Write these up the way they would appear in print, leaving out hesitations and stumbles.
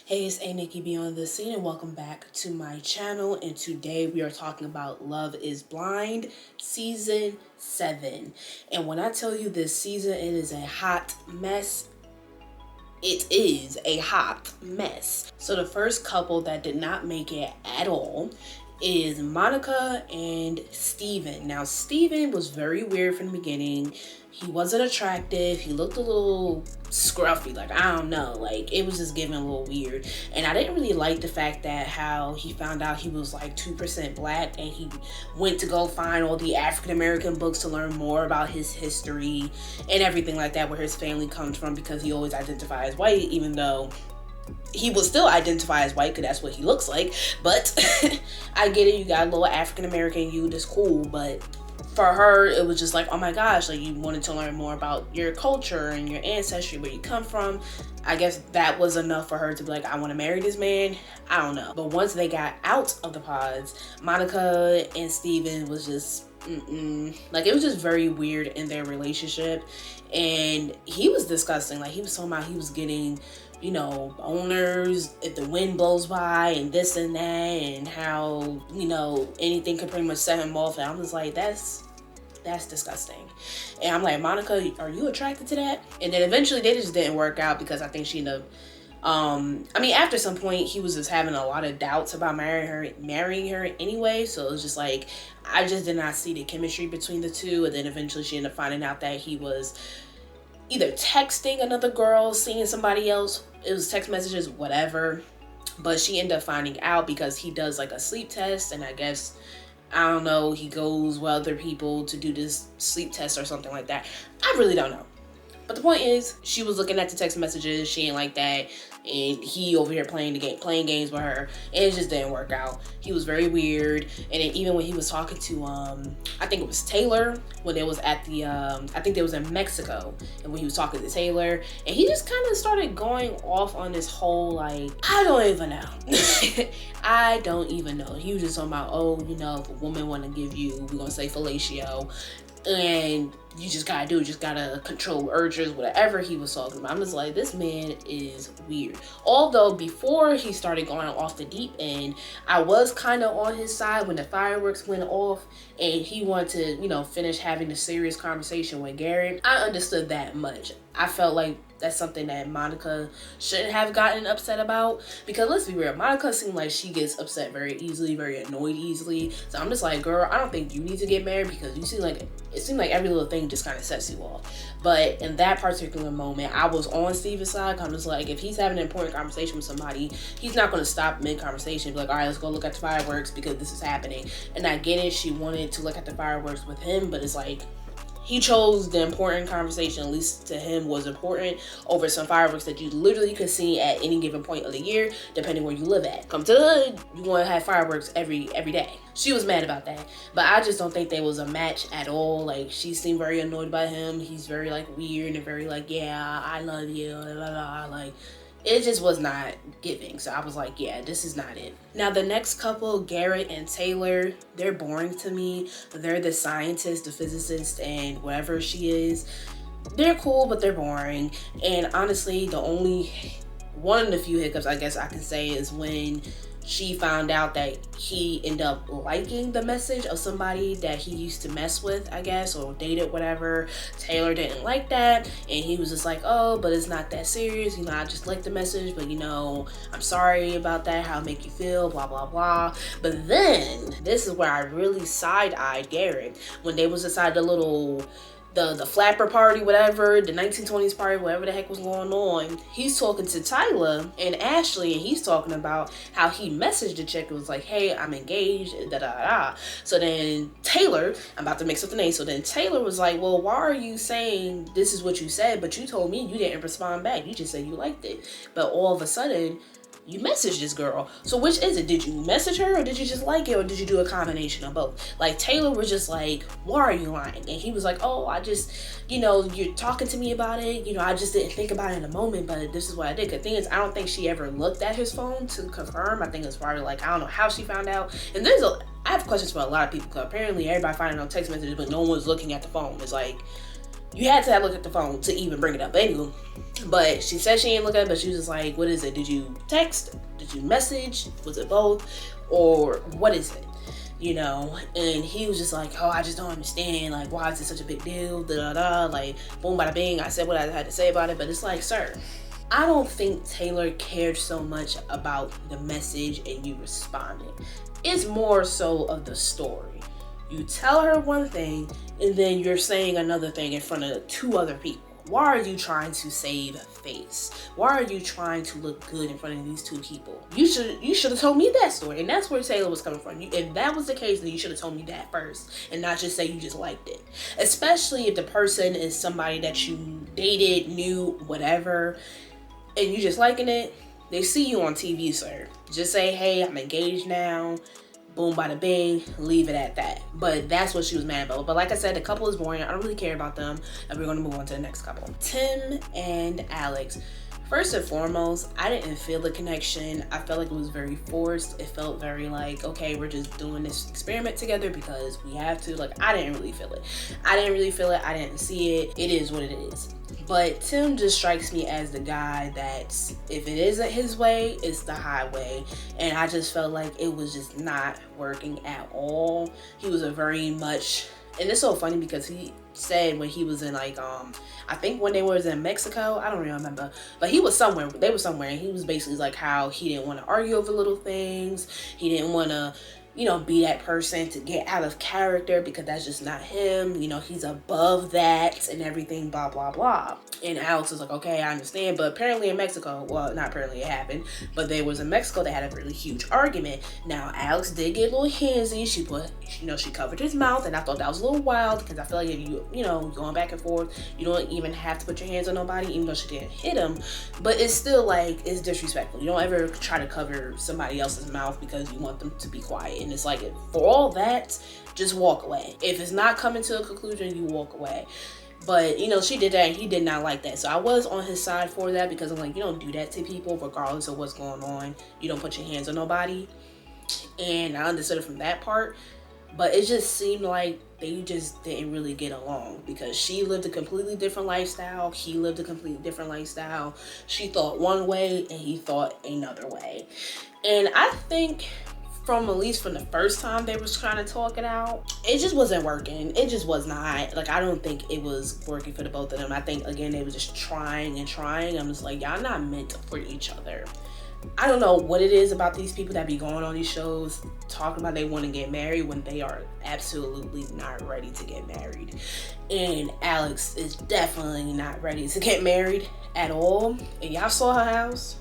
Hey, it's A Nikki Beyond the Scene, and welcome back to my channel. And today we are talking about Love is Blind Season 7. And when I tell you this season, it is a hot mess. It is a hot mess. So the first couple that did not make it at all is Monica and Steven. Now, Steven was very weird from the beginning. He wasn't attractive. He looked a little scruffy. Like, I don't know. Like, it was just giving a little weird. And I didn't really like the fact that how he found out he was like 2% black and he went to go find all the African-American books to learn more about his history and everything like that, where his family comes from, because he always identified as white, even though he will still identify as white because that's what he looks like. But I get it, you got a little African-American you, that's cool, but for her, it was just like, oh my gosh, like, you wanted to learn more about your culture and your ancestry, where you come from. I guess that was enough for her to be like, I want to marry this man. I don't know. But once they got out of the pods, Monica and Steven was just, like, it was just very weird in their relationship. And he was disgusting. Like, he was talking about he was getting, you know, owners if the wind blows by and this and that, and how, you know, anything could pretty much set him off. And I'm just like, that's disgusting. And I'm like, Monica, are you attracted to that? And then eventually they just didn't work out, because I think she ended up, after some point he was just having a lot of doubts about marrying her anyway. So it was just like, I just did not see the chemistry between the two. And then eventually she ended up finding out that he was either texting another girl, seeing somebody else. It was text messages, whatever. But she ended up finding out because he does like a sleep test, and I guess, I don't know, he goes with other people to do this sleep test or something like that. I really don't know. But the point is, she was looking at the text messages, she ain't like that, and he over here playing games with her, and it just didn't work out. He was very weird. And then even when he was talking to I think it was Taylor, when they was at the I think they was in Mexico, and when he was talking to Taylor, and he just kind of started going off on this whole, like, I don't even know. I don't even know. He was just talking about, oh, you know, if a woman want to give you, we're gonna say fellatio, and you just gotta control urges, whatever he was talking about. I'm just like, this man is weird. Although before he started going off the deep end, I was kind of on his side when the fireworks went off and he wanted to, you know, finish having a serious conversation with Garrett. I understood that much. I felt like that's something that Monica shouldn't have gotten upset about, because let's be real, Monica seemed like she gets upset very easily, very annoyed easily. So I'm just like, girl, I don't think you need to get married, because it seemed like every little thing just kind of sets you off. But in that particular moment, I was on Steven's side. I'm just like, if he's having an important conversation with somebody, he's not going to stop mid-conversation and be like, all right, let's go look at the fireworks because this is happening. And I get it, she wanted to look at the fireworks with him, but it's like, he chose the important conversation, at least to him was important, over some fireworks that you literally could see at any given point of the year, depending where you live at. Come to the hood, you want to have fireworks every day. She was mad about that, but I just don't think there was a match at all. Like, she seemed very annoyed by him. He's very, like, weird and very, like, yeah, I love you, blah, blah, blah. Like, it just was not giving. So I was like, yeah, this is not it. Now, the next couple, Garrett and Taylor, they're boring to me. They're the scientist, the physicist, and whatever she is. They're cool, but they're boring. And honestly, one of the few hiccups I guess I can say is when she found out that he ended up liking the message of somebody that he used to mess with, I guess, or dated, whatever. Taylor didn't like that, and he was just like, oh, but it's not that serious, you know, I just like the message, but, you know, I'm sorry about that, how it make you feel, blah, blah, blah. But then, this is where I really side-eyed Garrett, when they was inside the little, the flapper party, whatever, the 1920s party, whatever the heck was going on. He's talking to Tyler and Ashley, and he's talking about how he messaged the chick and was like, hey, I'm engaged, da da da. So then Taylor, I'm about to mix up the name, so then Taylor was like, well, why are you saying this is what you said, but you told me you didn't respond back, you just said you liked it. But all of a sudden, you messaged this girl. So which is it? Did you message her, or did you just like it, or did you do a combination of both? Like, Taylor was just like, why are you lying? And he was like, oh, I just, you know, you're talking to me about it, you know, I just didn't think about it in a moment, but this is what I did. The thing is, I don't think she ever looked at his phone to confirm. I think it's probably like, I don't know how she found out. And I have questions for a lot of people, because apparently everybody finding out text messages, but no one's looking at the phone. It's like, You had to look at the phone to even bring it up. Anyway, but she said she didn't look at it, but she was just like, what is it? Did you text? Did you message? Was it both? Or what is it? You know, and he was just like, oh, I just don't understand, like, why is it such a big deal, da da da, like, boom, bada bing, I said what I had to say about it. But it's like, sir, I don't think Taylor cared so much about the message and you responding. It's more so of the story. You tell her one thing and then you're saying another thing in front of 2 other people. Why are you trying to save face? Why are you trying to look good in front of these 2 people? You should have told me that story. And that's where Taylor was coming from. If that was the case, then you should have told me that first and not just say you just liked it. Especially if the person is somebody that you dated, knew, whatever, and you just liking it. They see you on TV, sir. Just say, hey, I'm engaged now. Boom, bada bing, leave it at that. But that's what she was mad about. But like I said, the couple is boring. I don't really care about them. And we're going to move on to the next couple. Tim and Alex. First and foremost, I didn't feel the connection. I felt like it was very forced. It felt very like, okay, we're just doing this experiment together because we have to. Like, I didn't really feel it. I didn't see it. It is what it is. But Tim just strikes me as the guy that if it isn't his way, it's the highway. And I just felt like it was just not working at all. He was a very much, and it's so funny because he said when he was in like, I think when they was in Mexico, I don't really remember, but he was somewhere, they were somewhere, and he was basically like how he didn't want to argue over little things. He didn't want to, you know, be that person to get out of character because that's just not him. You know, he's above that and everything, blah, blah, blah. And Alex was like, okay, I understand. But apparently in Mexico, well, not apparently, it happened, but they was in Mexico, they had a really huge argument. Now, Alex did get a little handsy. She put, you know, she covered his mouth, and I thought that was a little wild because I feel like if you know, going back and forth, you don't even have to put your hands on nobody, even though she didn't hit him. But it's still like, it's disrespectful. You don't ever try to cover somebody else's mouth because you want them to be quiet. And it's like, for all that, just walk away. If it's not coming to a conclusion, you walk away. But, you know, she did that and he did not like that. So I was on his side for that because I'm like, you don't do that to people regardless of what's going on. You don't put your hands on nobody. And I understood it from that part. But it just seemed like they just didn't really get along because she lived a completely different lifestyle. He lived a completely different lifestyle. She thought one way and he thought another way. And I think from at least from the first time they was trying to talk it out, it just wasn't working. It just was not. Like, I don't think it was working for the both of them. I think, again, they were just trying and trying. I'm just like, y'all not meant for each other. I don't know what it is about these people that be going on these shows talking about they want to get married when they are absolutely not ready to get married. And Alex is definitely not ready to get married at all. And y'all saw her house.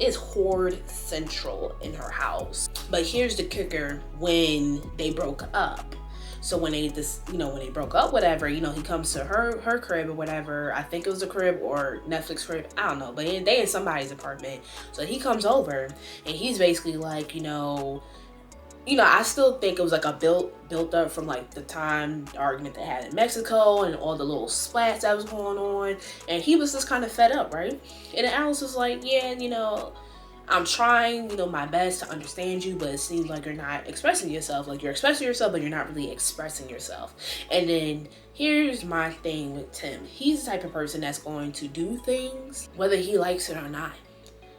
It's hoard central in her house. But here's the kicker: when they broke up. So when they just, you know, when they broke up, whatever, you know, he comes to her crib or whatever. I think it was a crib or Netflix crib, I don't know, but they in somebody's apartment. So he comes over and he's basically like, you know, I still think it was like a built up from like the time the argument they had in Mexico and all the little splats that was going on. And he was just kind of fed up, right? And then Alice was like, yeah, you know, I'm trying, you know, my best to understand you, but it seems like you're not expressing yourself. Like, you're expressing yourself, but you're not really expressing yourself. And then here's my thing with Tim. He's the type of person that's going to do things whether he likes it or not.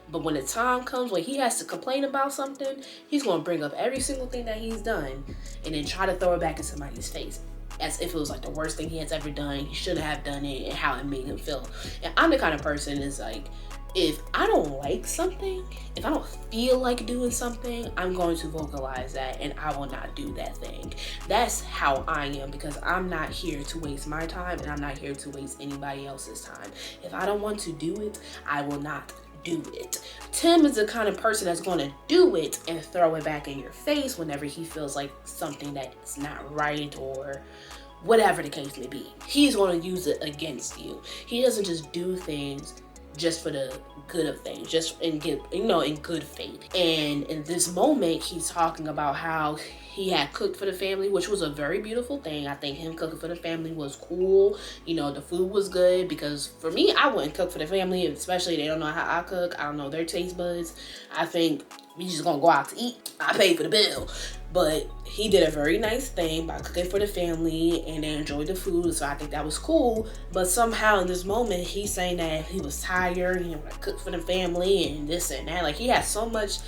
But when the time comes when he has to complain about something, he's going to bring up every single thing that he's done and then try to throw it back in somebody's face as if it was like the worst thing he has ever done. He shouldn't have done it and how it made him feel. And I'm the kind of person is like, if I don't like something, if I don't feel like doing something, I'm going to vocalize that and I will not do that thing. That's how I am, because I'm not here to waste my time and I'm not here to waste anybody else's time. If I don't want to do it, I will not do it. Tim is the kind of person that's going to do it and throw it back in your face whenever he feels like something that's not right or whatever the case may be. He's going to use it against you. He doesn't just do things just for the good of things, just in good faith. And in this moment, he's talking about how he had cooked for the family, which was a very beautiful thing. I think him cooking for the family was cool. You know, the food was good, because for me, I wouldn't cook for the family, especially they don't know how I cook. I don't know their taste buds. I think we just gonna go out to eat. I paid for the bill. But he did a very nice thing by cooking for the family and they enjoyed the food. So I think that was cool. But somehow in this moment, he's saying that he was tired, he didn't want to cook for the family and this and that. Like, he had so much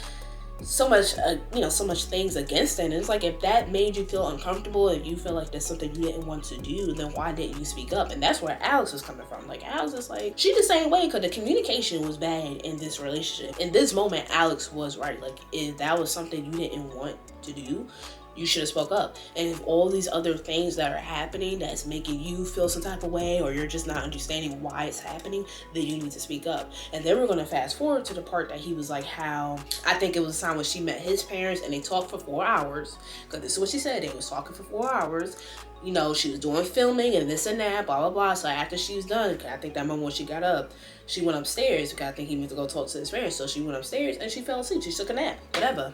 things against it. And it's like, if that made you feel uncomfortable, if you feel like that's something you didn't want to do, then why didn't you speak up? And that's where Alex was coming from. Like, Alex is like, she the same way, because the communication was bad in this relationship. In this moment, Alex was right. Like, if that was something you didn't want to do, you should have spoke up. And if all these other things that are happening that's making you feel some type of way, or you're just not understanding why it's happening, then you need to speak up. And then we're going to fast forward to the part that he was like, how I think it was a time when she met his parents and they talked for 4 hours, because this is what she said, they was talking for 4 hours. You know, she was doing filming and this and that, blah blah blah. So after she was done, I think that moment when she got up, she went upstairs because I think he went to go talk to his parents. So she went upstairs and she fell asleep. She took a nap, whatever.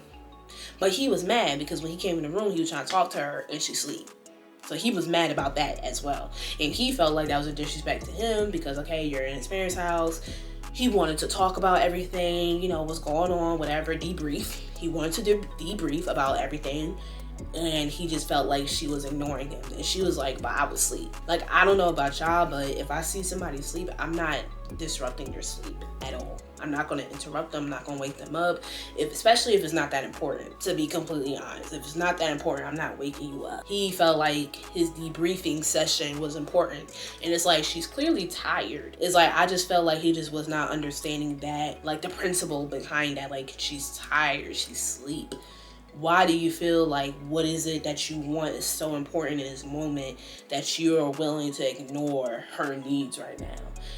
But he was mad because when he came in the room, he was trying to talk to her and she sleep. So he was mad about that as well. And he felt like that was a disrespect to him because, okay, you're in his parents' house. He wanted to talk about everything, you know, what's going on, whatever, debrief. He wanted to debrief about everything. And he just felt like she was ignoring him. And she was like, but I was asleep. Like, I don't know about y'all, but if I see somebody sleep, I'm not disrupting your sleep at all. I'm not going to interrupt them. I'm not going to wake them up, especially if it's not that important, to be completely honest. If it's not that important, I'm not waking you up. He felt like his debriefing session was important. And it's like, she's clearly tired. It's like, I just felt like he just was not understanding that, like the principle behind that. Like, she's tired, she's asleep. Why do you feel like what is it that you want is so important in this moment that you're willing to ignore her needs right now?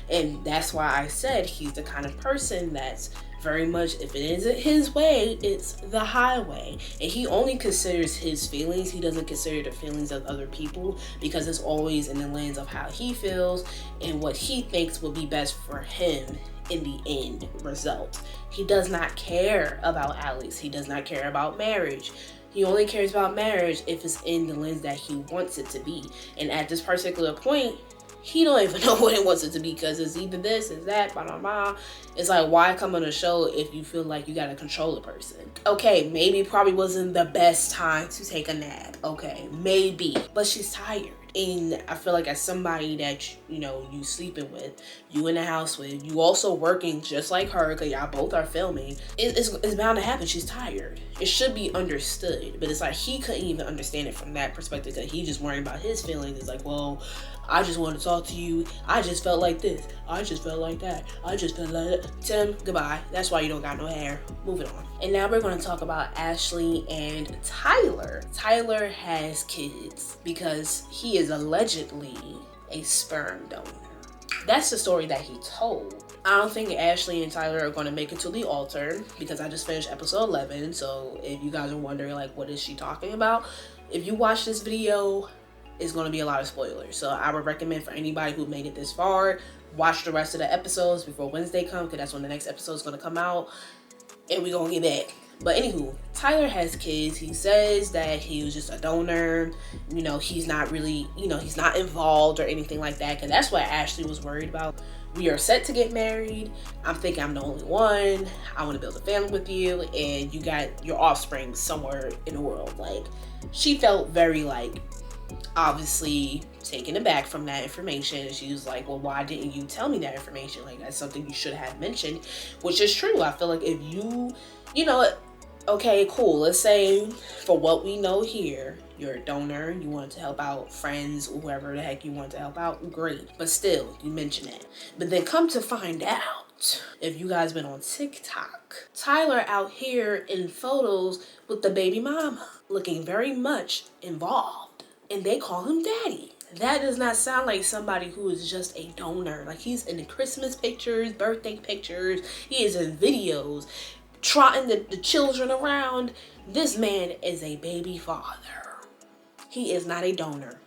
And that's why I said he's the kind of person that's very much, if it isn't his way, it's the highway. And he only considers his feelings. He doesn't consider the feelings of other people because it's always in the lens of how he feels and what he thinks will be best for him in the end result. He does not care about Alex. He does not care about marriage. He only cares about marriage if it's in the lens that he wants it to be. And at this particular point, he don't even know what he wants it to be because it's either this, it's that, blah, blah, blah. It's like, why come on a show if you feel like you gotta control a person? Okay, maybe probably wasn't the best time to take a nap. Okay, maybe, but she's tired. And I feel like as somebody that, you know, you sleeping with, you in the house with, you also working just like her, because y'all both are filming, it's bound to happen. She's tired. It should be understood. But it's like he couldn't even understand it from that perspective because he just worried about his feelings. It's like, well, I just want to talk to you. I just felt like this. I just felt like that. I just felt like that. Tim, goodbye. That's why you don't got no hair. Moving on. And now we're going to talk about Ashley and Tyler. Tyler has kids because he is allegedly a sperm donor. That's the story that he told. I don't think Ashley and Tyler are going to make it to the altar because I just finished episode 11. So if you guys are wondering, like, what is she talking about? If you watch this video, it's going to be a lot of spoilers. So I would recommend for anybody who made it this far, watch the rest of the episodes before Wednesday comes, because that's when the next episode is going to come out. And we're going to get back. But anywho, Tyler has kids. He says that he was just a donor. You know, he's not really, you know, he's not involved or anything like that. Because that's what Ashley was worried about. We are set to get married. I'm thinking I'm the only one. I want to build a family with you. And you got your offspring somewhere in the world. Like, she felt very, like, obviously taken aback from that information. She was like, well, why didn't you tell me that information? Like, that's something you should have mentioned, which is true. I feel like if you know, okay, cool. Let's say for what we know here, you're a donor, you wanted to help out friends, whoever the heck you want to help out, great. But still, you mention it. But then come to find out, if you guys been on TikTok, Tyler out here in photos with the baby mama, looking very much involved. And they call him daddy. That does not sound like somebody who is just a donor. Like, he's in the Christmas pictures, birthday pictures. He is in videos, trotting the children around. This man is a baby father. He is not a donor.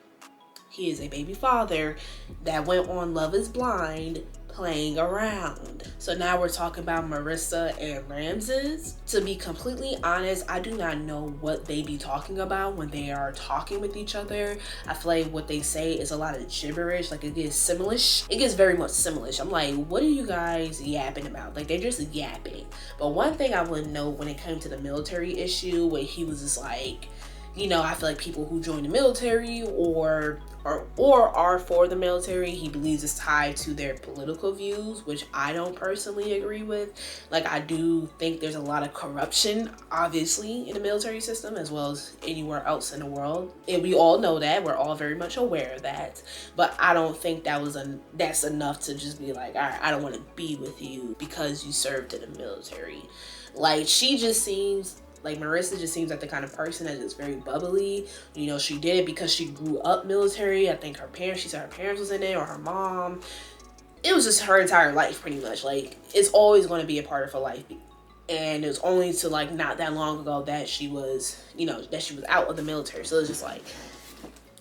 He is a baby father that went on Love is Blind, playing around. So now we're talking about Marissa and Ramses. To be completely honest, I do not know what they be talking about when they are talking with each other. I feel like what they say is a lot of gibberish, like it gets Simlish. It gets very much Simlish. I'm like, what are you guys yapping about? Like, they're just yapping. But one thing I would note when it came to the military issue, where he was just like, you know, I feel like people who join the military or are for the military, he believes is tied to their political views, which I don't personally agree with. Like, I do think there's a lot of corruption, obviously, in the military system as well as anywhere else in the world. And we all know that. We're all very much aware of that. But I don't think that's enough to just be like, all right, I don't want to be with you because you served in the military. Like, Marissa just seems like the kind of person that is very bubbly. You know, she did it because she grew up military. I think she said her parents was in it, or her mom. It was just her entire life, pretty much. Like, it's always going to be a part of her life. And it was only to, like, not that long ago that she was, you know, that she was out of the military. So it's just like,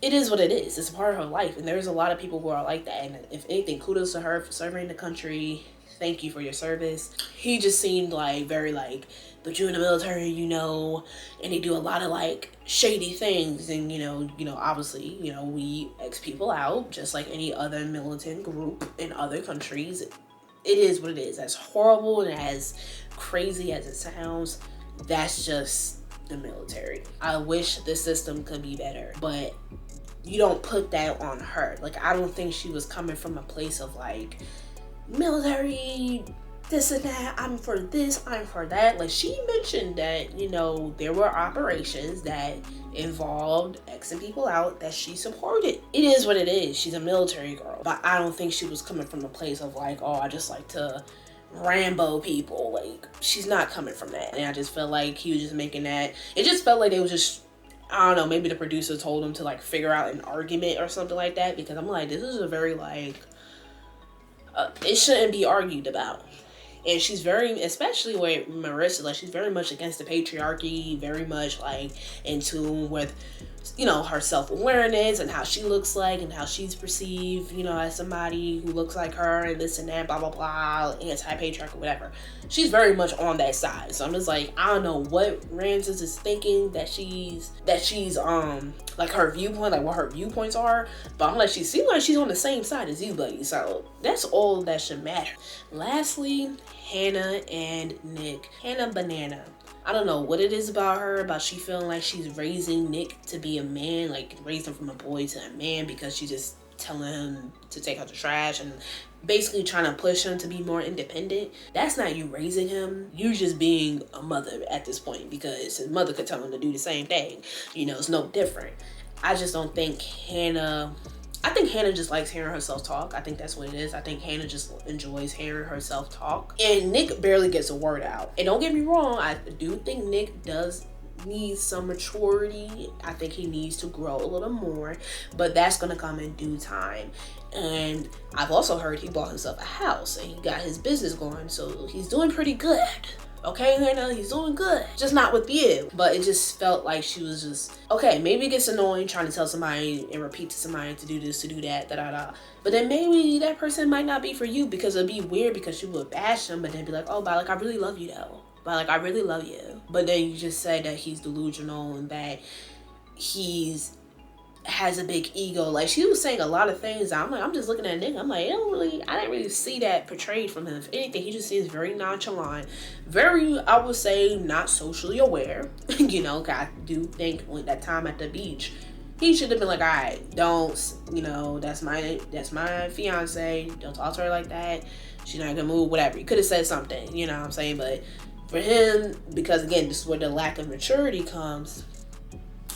it is what it is. It's a part of her life. And there's a lot of people who are like that. And if anything, kudos to her for serving the country. Thank you for your service. He just seemed like very like, but you're in the military, you know, and they do a lot of like shady things. And, you know, obviously, you know, we X people out just like any other militant group in other countries. It is what it is. As horrible and as crazy as it sounds, that's just the military. I wish the system could be better, but you don't put that on her. Like, I don't think she was coming from a place of like, military, this and that, I'm for this, I'm for that. Like, she mentioned that, you know, there were operations that involved Xing people out that she supported. It is what it is. She's a military girl. But I don't think she was coming from a place of like, oh, I just like to Rambo people. Like, she's not coming from that. And I just felt like he was just making that. It just felt like they was just, I don't know, maybe the producer told him to like figure out an argument or something like that. Because I'm like, this is a very like, it shouldn't be argued about. And she's very, especially with Marissa, like, she's very much against the patriarchy, very much like in tune with, you know, her self-awareness and how she looks like and how she's perceived, you know, as somebody who looks like her and this and that, blah, blah, blah, anti-patriarchal, whatever. She's very much on that side. So I'm just like, I don't know what Ramses is thinking that she's like her viewpoint, like what her viewpoints are. But I'm like, she seems like she's on the same side as you, buddy. So that's all that should matter. Lastly, Hannah and Nick. Hannah Banana. I don't know what it is about her, about she feeling like she's raising Nick to be a man, like raising him from a boy to a man because she's just telling him to take out the trash and basically trying to push him to be more independent. That's not you raising him. You're just being a mother at this point because his mother could tell him to do the same thing. You know, it's no different. I just don't think I think Hannah just likes hearing herself talk. I think that's what it is. I think Hannah just enjoys hearing herself talk. And Nick barely gets a word out. And don't get me wrong, I do think Nick does need some maturity. I think he needs to grow a little more. But that's going to come in due time. And I've also heard he bought himself a house and he got his business going. So he's doing pretty good. Okay, Hannah, he's doing good. Just not with you. But it just felt like she was just, okay, maybe it gets annoying trying to tell somebody and repeat to somebody to do this, to do that, da-da-da. But then maybe that person might not be for you because it'd be weird because you would bash him, but then be like, oh, but like, I really love you though. But like, I really love you. But then you just said that he's delusional and that has a big ego. Like, she was saying a lot of things. I'm just looking at Nick. I'm like, I didn't really see that portrayed from him. If anything, he just seems very nonchalant, very, I would say, not socially aware. You know, I do think with that time at the beach, he should have been like, all right, don't, you know, that's my fiance. Don't talk to her like that. She's not gonna move, whatever. He could have said something, you know what I'm saying? But for him, because again, this is where the lack of maturity comes,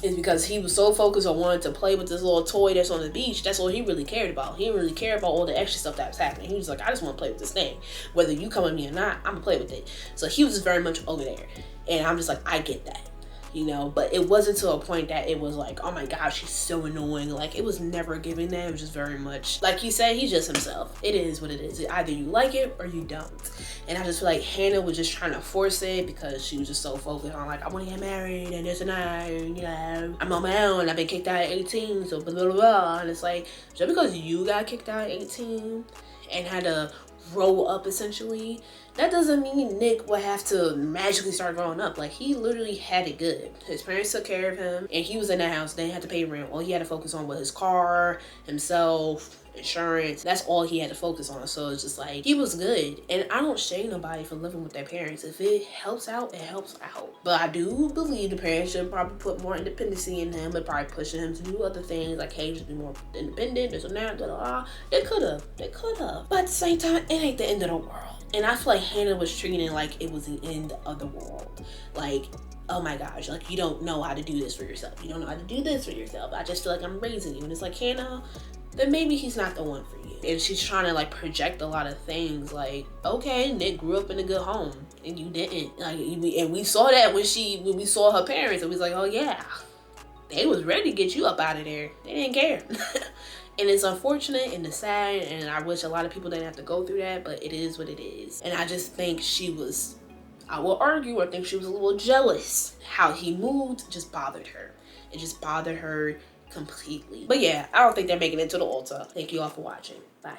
is because he was so focused on wanting to play with this little toy that's on the beach. That's all he really cared about. He didn't really care about all the extra stuff that was happening. He was like, I just want to play with this thing. Whether you come with me or not, I'm going to play with it. So he was just very much over there. And I'm just like, I get that. You know, but it wasn't to a point that it was like, oh my gosh, she's so annoying. Like, it was never giving that. It was just very much, like he said, he's just himself. It is what it is. Either you like it or you don't. And I just feel like Hannah was just trying to force it because she was just so focused on like, I want to get married and this and that, and, you know, I'm on my own. I've been kicked out at 18, so blah, blah, blah. And it's like, just because you got kicked out at 18 and had to grow up essentially, that doesn't mean Nick would have to magically start growing up. Like, he literally had it good. His parents took care of him, and he was in the house. They didn't have to pay rent. All he had to focus on was his car, himself, insurance. That's all he had to focus on. So it's just like, he was good. And I don't shame nobody for living with their parents. If it helps out, it helps out. But I do believe the parents should probably put more independency in him, but probably pushing him to do other things, like, hey, just be more independent, this and that, blah, blah, blah. They could have. But at the same time, it ain't the end of the world. And I feel like Hannah was treating it like it was the end of the world. Like, oh my gosh, like, you don't know how to do this for yourself. You don't know how to do this for yourself. I just feel like I'm raising you. And it's like, Hannah, then maybe he's not the one for you. And she's trying to, like, project a lot of things. Like, okay, Nick grew up in a good home, and you didn't. Like, and we saw that when we saw her parents. It was like, oh yeah, they was ready to get you up out of there. They didn't care. And it's unfortunate and it's sad, and I wish a lot of people didn't have to go through that, but it is what it is. And I just think I will argue, I think she was a little jealous. How he moved just bothered her. It just bothered her completely. But yeah, I don't think they're making it to the altar. Thank you all for watching. Bye.